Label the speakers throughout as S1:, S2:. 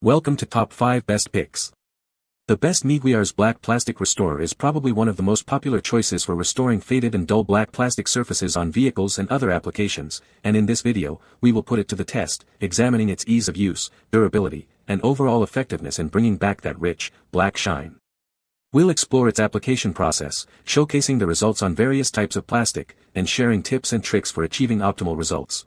S1: Welcome to Top 5 Best Picks. The best MEGUIAR'S Black Plastic Restorer is probably one of the most popular choices for restoring faded and dull black plastic surfaces on vehicles and other applications, and in this video, we will put it to the test, examining its ease of use, durability, and overall effectiveness in bringing back that rich, black shine. We'll explore its application process, showcasing the results on various types of plastic, and sharing tips and tricks for achieving optimal results.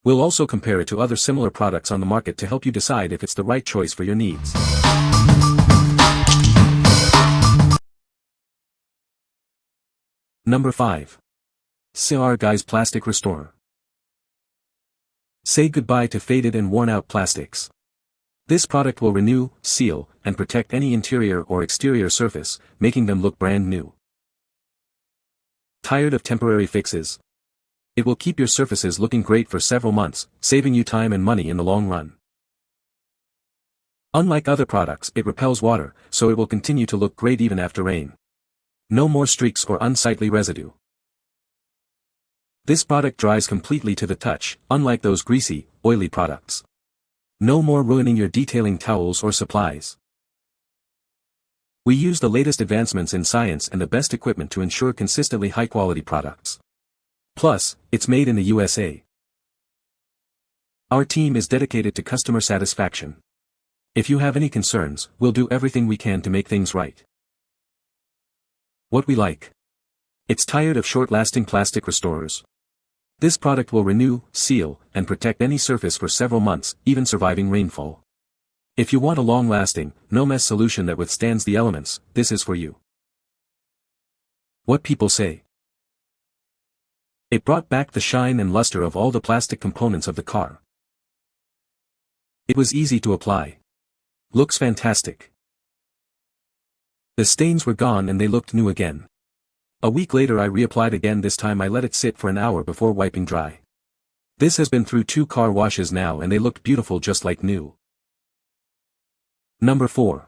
S1: We'll also compare it to other similar products on the market to help you decide if it's the right choice for your needs. Number 5. MEGUIAR'S Plastic Restorer. Say goodbye to faded and worn-out plastics. This product will renew, seal, and protect any interior or exterior surface, making them look brand new. Tired of temporary fixes? It will keep your surfaces looking great for several months, saving you time and money in the long run. Unlike other products, it repels water, so it will continue to look great even after rain. No more streaks or unsightly residue. This product dries completely to the touch, unlike those greasy, oily products. No more ruining your detailing towels or supplies. We use the latest advancements in science and the best equipment to ensure consistently high-quality products. Plus, it's made in the USA. Our team is dedicated to customer satisfaction. If you have any concerns, we'll do everything we can to make things right. What we like. It's tired of short-lasting plastic restorers. This product will renew, seal, and protect any surface for several months, even surviving rainfall. If you want a long-lasting, no-mess solution that withstands the elements, this is for you. What people say. It brought back the shine and luster of all the plastic components of the car. It was easy to apply. Looks fantastic. The stains were gone and they looked new again. A week later I reapplied again, this time I let it sit for an hour before wiping dry. This has been through 2 car washes now and they looked beautiful just like new. Number 4.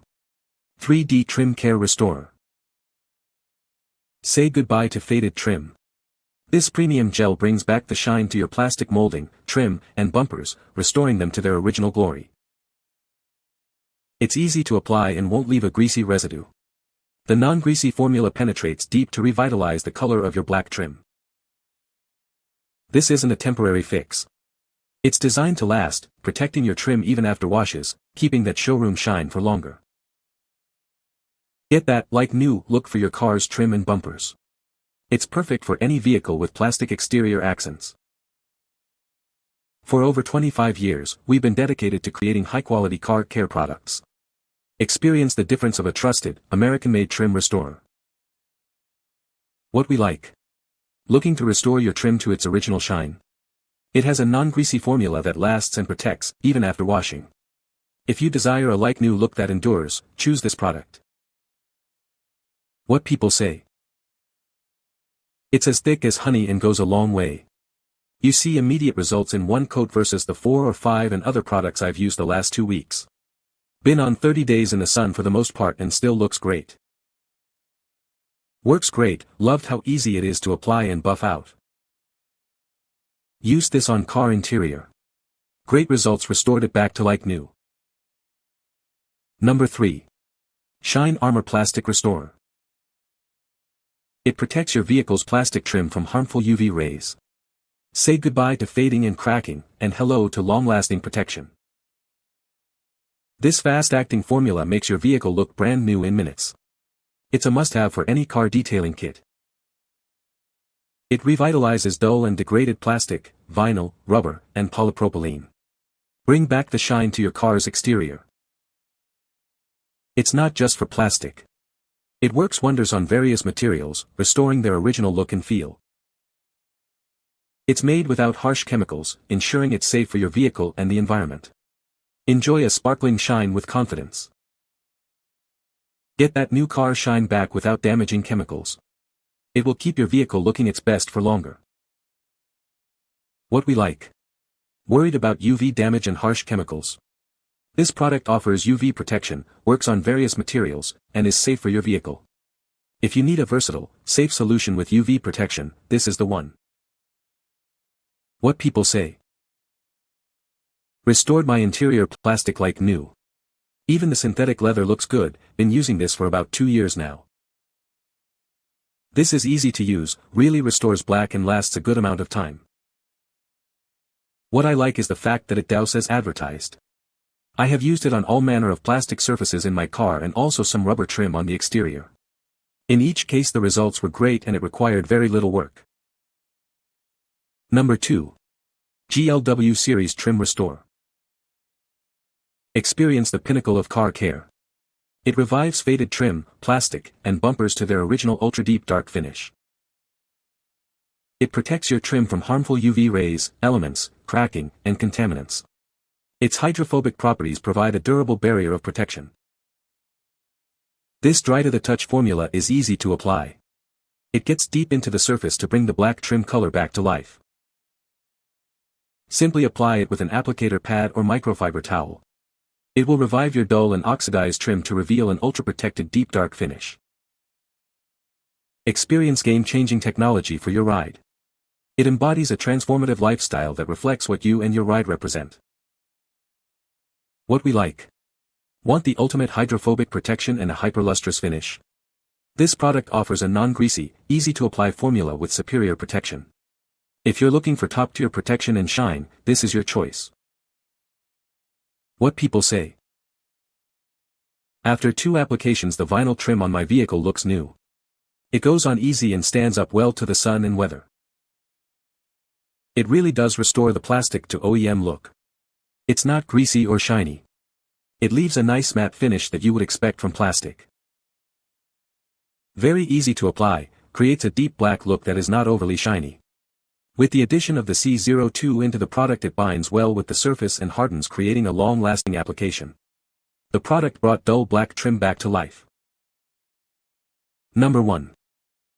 S1: 3D Trim Care Restorer. Say goodbye to faded trim. This premium gel brings back the shine to your plastic molding, trim, and bumpers, restoring them to their original glory. It's easy to apply and won't leave a greasy residue. The non-greasy formula penetrates deep to revitalize the color of your black trim. This isn't a temporary fix. It's designed to last, protecting your trim even after washes, keeping that showroom shine for longer. Get that like new look for your car's trim and bumpers. It's perfect for any vehicle with plastic exterior accents. For over 25 years, we've been dedicated to creating high-quality car care products. Experience the difference of a trusted, American-made trim restorer. What we like. Looking to restore your trim to its original shine? It has a non-greasy formula that lasts and protects, even after washing. If you desire a like-new look that endures, choose this product. What people say. It's as thick as honey and goes a long way. You see immediate results in one coat versus the 4 or 5 and other products I've used the last 2 weeks. Been on 30 days in the sun for the most part and still looks great. Works great, loved how easy it is to apply and buff out. Used this on car interior. Great results, restored it back to like new. Number 3. Shine Armor Plastic Restorer. It protects your vehicle's plastic trim from harmful UV rays. Say goodbye to fading and cracking, and hello to long-lasting protection. This fast-acting formula makes your vehicle look brand new in minutes. It's a must-have for any car detailing kit. It revitalizes dull and degraded plastic, vinyl, rubber, and polypropylene. Bring back the shine to your car's exterior. It's not just for plastic. It works wonders on various materials, restoring their original look and feel. It's made without harsh chemicals, ensuring it's safe for your vehicle and the environment. Enjoy a sparkling shine with confidence. Get that new car shine back without damaging chemicals. It will keep your vehicle looking its best for longer. What we like. Worried about UV damage and harsh chemicals? This product offers UV protection, works on various materials, and is safe for your vehicle. If you need a versatile, safe solution with UV protection, this is the one. What people say. Restored my interior plastic like new. Even the synthetic leather looks good, been using this for about 2 years now. This is easy to use, really restores black and lasts a good amount of time. What I like is the fact that it does as advertised. I have used it on all manner of plastic surfaces in my car and also some rubber trim on the exterior. In each case the results were great and it required very little work. Number 2. GLW Series Trim Restore. Experience the pinnacle of car care. It revives faded trim, plastic, and bumpers to their original ultra-deep dark finish. It protects your trim from harmful UV rays, elements, cracking, and contaminants. Its hydrophobic properties provide a durable barrier of protection. This dry-to-the-touch formula is easy to apply. It gets deep into the surface to bring the black trim color back to life. Simply apply it with an applicator pad or microfiber towel. It will revive your dull and oxidized trim to reveal an ultra-protected deep dark finish. Experience game-changing technology for your ride. It embodies a transformative lifestyle that reflects what you and your ride represent. What we like. Want the ultimate hydrophobic protection and a hyperlustrous finish? This product offers a non-greasy, easy-to-apply formula with superior protection. If you're looking for top-tier protection and shine, this is your choice. What people say. After 2 applications the vinyl trim on my vehicle looks new. It goes on easy and stands up well to the sun and weather. It really does restore the plastic to OEM look. It's not greasy or shiny. It leaves a nice matte finish that you would expect from plastic. Very easy to apply, creates a deep black look that is not overly shiny. With the addition of the C02 into the product it binds well with the surface and hardens, creating a long-lasting application. The product brought dull black trim back to life. Number 1.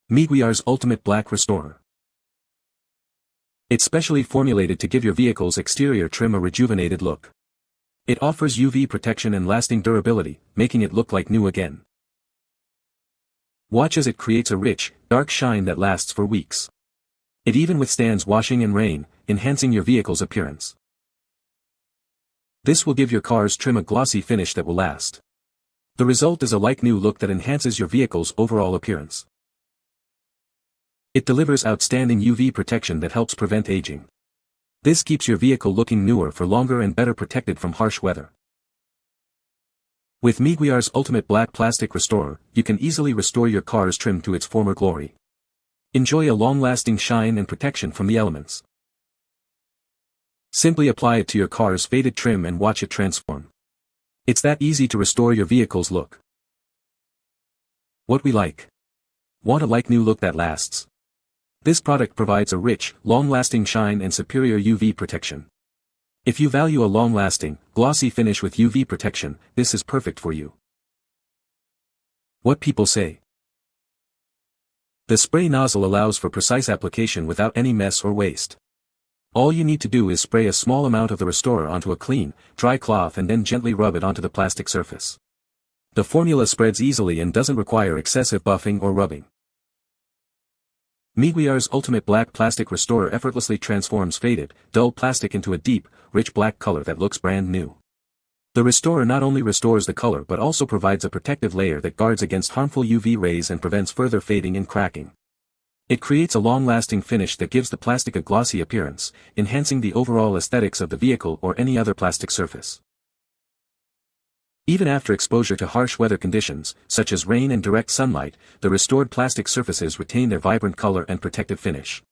S1: MEGUIAR'S Ultimate Black Restorer. It's specially formulated to give your vehicle's exterior trim a rejuvenated look. It offers UV protection and lasting durability, making it look like new again. Watch as it creates a rich, dark shine that lasts for weeks. It even withstands washing and rain, enhancing your vehicle's appearance. This will give your car's trim a glossy finish that will last. The result is a like-new look that enhances your vehicle's overall appearance. It delivers outstanding UV protection that helps prevent aging. This keeps your vehicle looking newer for longer and better protected from harsh weather. With MEGUIAR'S Ultimate Black Plastic Restorer, you can easily restore your car's trim to its former glory. Enjoy a long-lasting shine and protection from the elements. Simply apply it to your car's faded trim and watch it transform. It's that easy to restore your vehicle's look. What we like. Want a like-new look that lasts? This product provides a rich, long-lasting shine and superior UV protection. If you value a long-lasting, glossy finish with UV protection, this is perfect for you. What people say. The spray nozzle allows for precise application without any mess or waste. All you need to do is spray a small amount of the restorer onto a clean, dry cloth and then gently rub it onto the plastic surface. The formula spreads easily and doesn't require excessive buffing or rubbing. MEGUIAR'S Ultimate Black Plastic Restorer effortlessly transforms faded, dull plastic into a deep, rich black color that looks brand new. The restorer not only restores the color but also provides a protective layer that guards against harmful UV rays and prevents further fading and cracking. It creates a long-lasting finish that gives the plastic a glossy appearance, enhancing the overall aesthetics of the vehicle or any other plastic surface. Even after exposure to harsh weather conditions, such as rain and direct sunlight, the restored plastic surfaces retain their vibrant color and protective finish.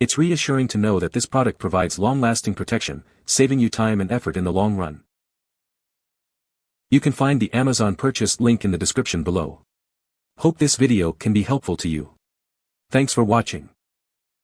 S1: It's reassuring to know that this product provides long-lasting protection, saving you time and effort in the long run. You can find the Amazon purchase link in the description below. Hope this video can be helpful to you. Thanks for watching.